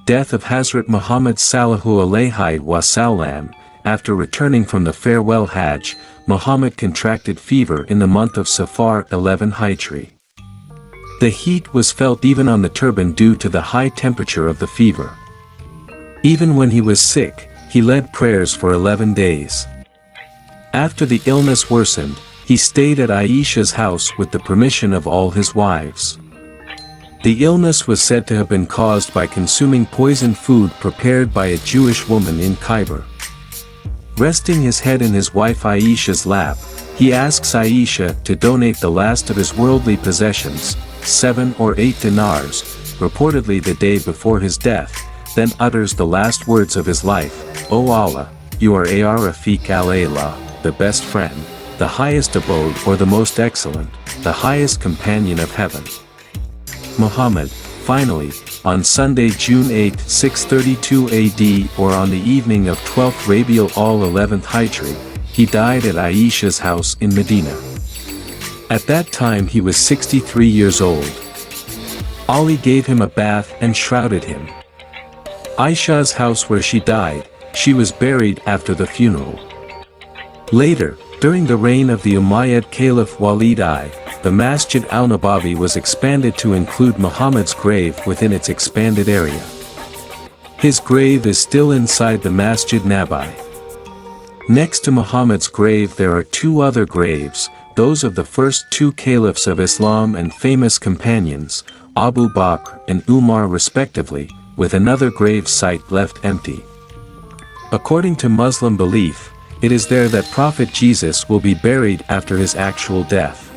Death of Hazrat Muhammad sallahu alaihi sallam. After returning from the farewell Hajj, Muhammad contracted fever in the month of Safar 11 Hijri. The heat was felt even on the turban due to the high temperature of the fever. Even when he was sick, he led prayers for 11 days. After the illness worsened, he stayed at Aisha's house with the permission of all his wives. The illness was said to have been caused by consuming poisoned food prepared by a Jewish woman in Khyber. Resting his head in his wife Aisha's lap, he asks Aisha to donate the last of his worldly possessions, 7 or 8 dinars, reportedly the day before his death, then utters the last words of his life, "O Allah, you are Rafiq al-A'la, the best friend, the highest abode or the most excellent, the highest companion of heaven." Muhammad, finally, on Sunday, June 8, 632 AD or on the evening of 12th Rabiul Awwal 11th Hijri, he died at Aisha's house in Medina. At that time he was 63 years old. Ali gave him a bath and shrouded him. Aisha's house where she died, she was buried after the funeral. Later, during the reign of the Umayyad Caliph Walid I, the Masjid al-Nabawi was expanded to include Muhammad's grave within its expanded area. His grave is still inside the Masjid Nabawi. Next to Muhammad's grave there are 2 other graves, those of the first 2 caliphs of Islam and famous companions, Abu Bakr and Umar respectively, with another grave site left empty. According to Muslim belief, it is there that Prophet Jesus will be buried after his actual death.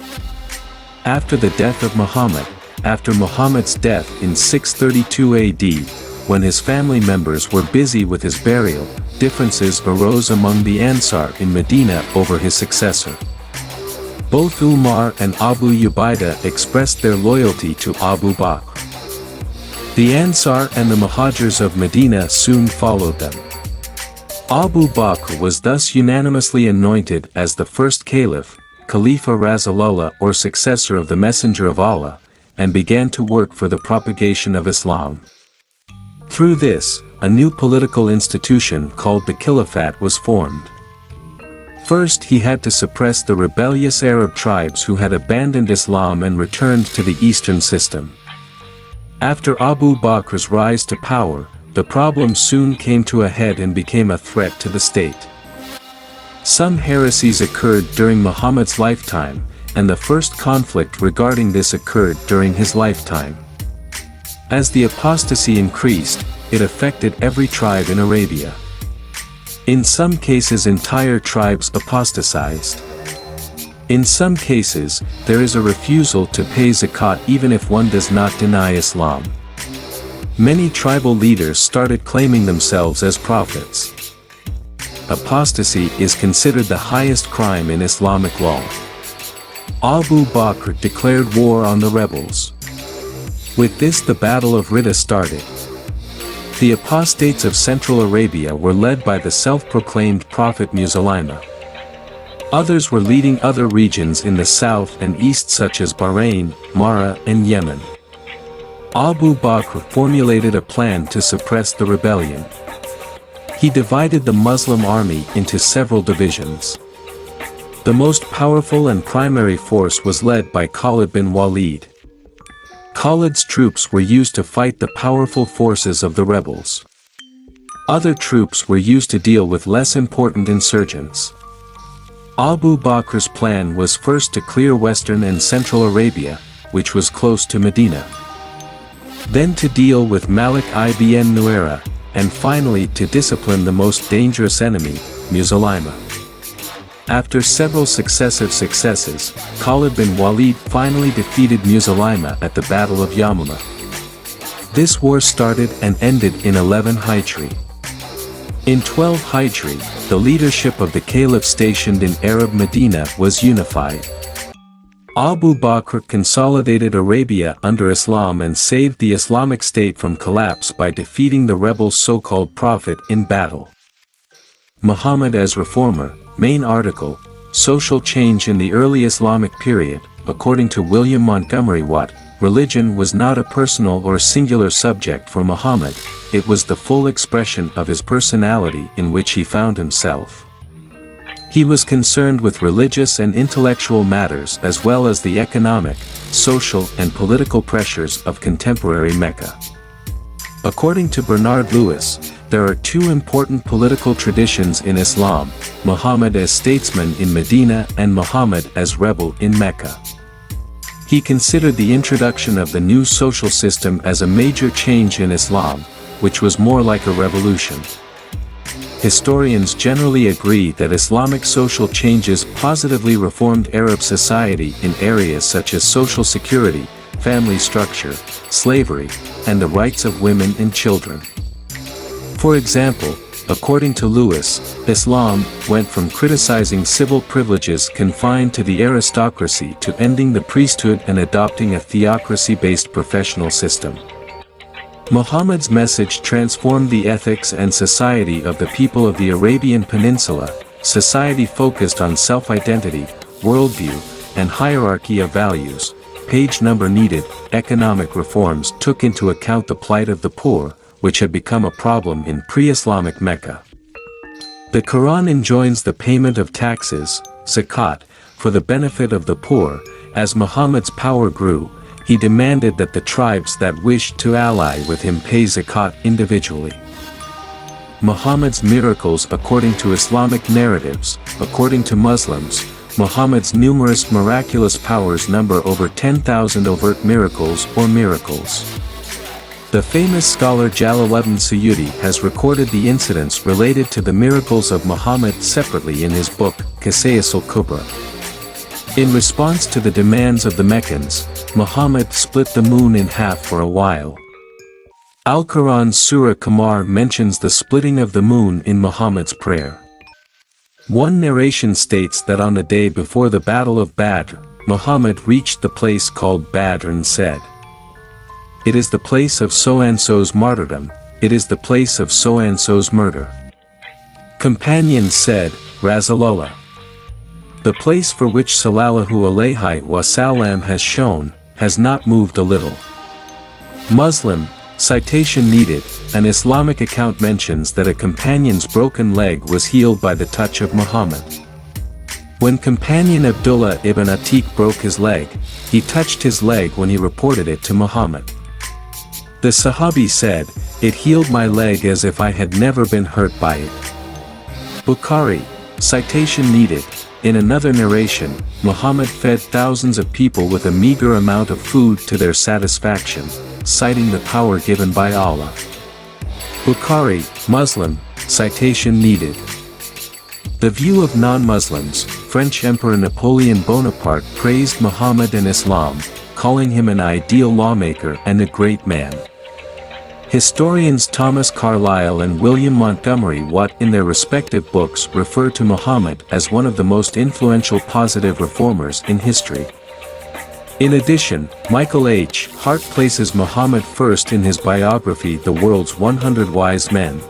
After the death of Muhammad, after Muhammad's death in 632 AD, when his family members were busy with his burial, differences arose among the Ansar in Medina over his successor. Both Umar and Abu Ubaidah expressed their loyalty to Abu Bakr. The Ansar and the Muhajirs of Medina soon followed them. Abu Bakr was thus unanimously anointed as the first caliph, Khalifa Rasulullah or successor of the Messenger of Allah, and began to work for the propagation of Islam. Through this, a new political institution called the Caliphate was formed. First he had to suppress the rebellious Arab tribes who had abandoned Islam and returned to the Eastern system. After Abu Bakr's rise to power, the problem soon came to a head and became a threat to the state. Some heresies occurred during Muhammad's lifetime, and the first conflict regarding this occurred during his lifetime. As the apostasy increased, it affected every tribe in Arabia. In some cases entire tribes apostatized. In some cases, there is a refusal to pay zakat even if one does not deny Islam. Many tribal leaders started claiming themselves as prophets. Apostasy is considered the highest crime in Islamic law. Abu Bakr declared war on the rebels. With this the Battle of Ridda started. The apostates of Central Arabia were led by the self-proclaimed prophet Musaylima. Others were leading other regions in the south and east such as Bahrain, Mara and Yemen. Abu Bakr formulated a plan to suppress the rebellion. He divided the Muslim army into several divisions. The most powerful and primary force was led by Khalid bin Walid. Khalid's troops were used to fight the powerful forces of the rebels. Other troops were used to deal with less important insurgents. Abu Bakr's plan was first to clear western and central Arabia, which was close to Medina. Then to deal with Malik ibn Nuwayra, and finally to discipline the most dangerous enemy, Musaylima. After several successive successes, Khalid bin Walid finally defeated Musaylima at the Battle of Yamama. This war started and ended in 11 Hijri. In 12 Hijri, the leadership of the caliph stationed in Arab Medina was unified. Abu Bakr consolidated Arabia under Islam and saved the Islamic State from collapse by defeating the rebels' so-called prophet in battle. Muhammad as reformer, main article, Social Change in the Early Islamic Period, according to William Montgomery Watt, religion was not a personal or singular subject for Muhammad, it was the full expression of his personality in which he found himself. He was concerned with religious and intellectual matters as well as the economic, social and political pressures of contemporary Mecca. According to Bernard Lewis, there are two important political traditions in Islam, Muhammad as statesman in Medina and Muhammad as rebel in Mecca. He considered the introduction of the new social system as a major change in Islam, which was more like a revolution. Historians generally agree that Islamic social changes positively reformed Arab society in areas such as social security, family structure, slavery, and the rights of women and children. For example, according to Lewis, Islam went from criticizing civil privileges confined to the aristocracy to ending the priesthood and adopting a theocracy-based professional system. Muhammad's message transformed the ethics and society of the people of the Arabian Peninsula, society focused on self-identity, worldview, and hierarchy of values. Page number needed. Economic reforms took into account the plight of the poor, which had become a problem in pre-Islamic Mecca. The Quran enjoins the payment of taxes, zakat, for the benefit of the poor. As Muhammad's power grew, he demanded that the tribes that wished to ally with him pay zakat individually. Muhammad's miracles according to Islamic narratives. According to Muslims, Muhammad's numerous miraculous powers number over 10,000 overt miracles or miracles. The famous scholar Jalaluddin Suyuti has recorded the incidents related to the miracles of Muhammad separately in his book, Qisas al-Kubra. In response to the demands of the Meccans, Muhammad split the moon in half for a while. Al-Quran's Surah Qamar mentions the splitting of the moon in Muhammad's prayer. One narration states that on the day before the Battle of Badr, Muhammad reached the place called Badr and said, "It is the place of so-and-so's martyrdom, it is the place of so-and-so's murder." Companions said, Rasulullah, the place for which sallahu alaihi sallam has shown, has not moved a little. Muslim, citation needed, an Islamic account mentions that a companion's broken leg was healed by the touch of Muhammad. When companion Abdullah ibn Atiq broke his leg, he touched his leg when he reported it to Muhammad. The Sahabi said, "It healed my leg as if I had never been hurt by it." Bukhari, citation needed, in another narration, Muhammad fed thousands of people with a meager amount of food to their satisfaction, citing the power given by Allah. Bukhari, Muslim, citation needed. The view of non-Muslims, French Emperor Napoleon Bonaparte praised Muhammad and Islam, calling him an ideal lawmaker and a great man. Historians Thomas Carlyle and William Montgomery Watt in their respective books refer to Muhammad as one of the most influential positive reformers in history. In addition, Michael H. Hart places Muhammad first in his biography The World's 100 Wise Men,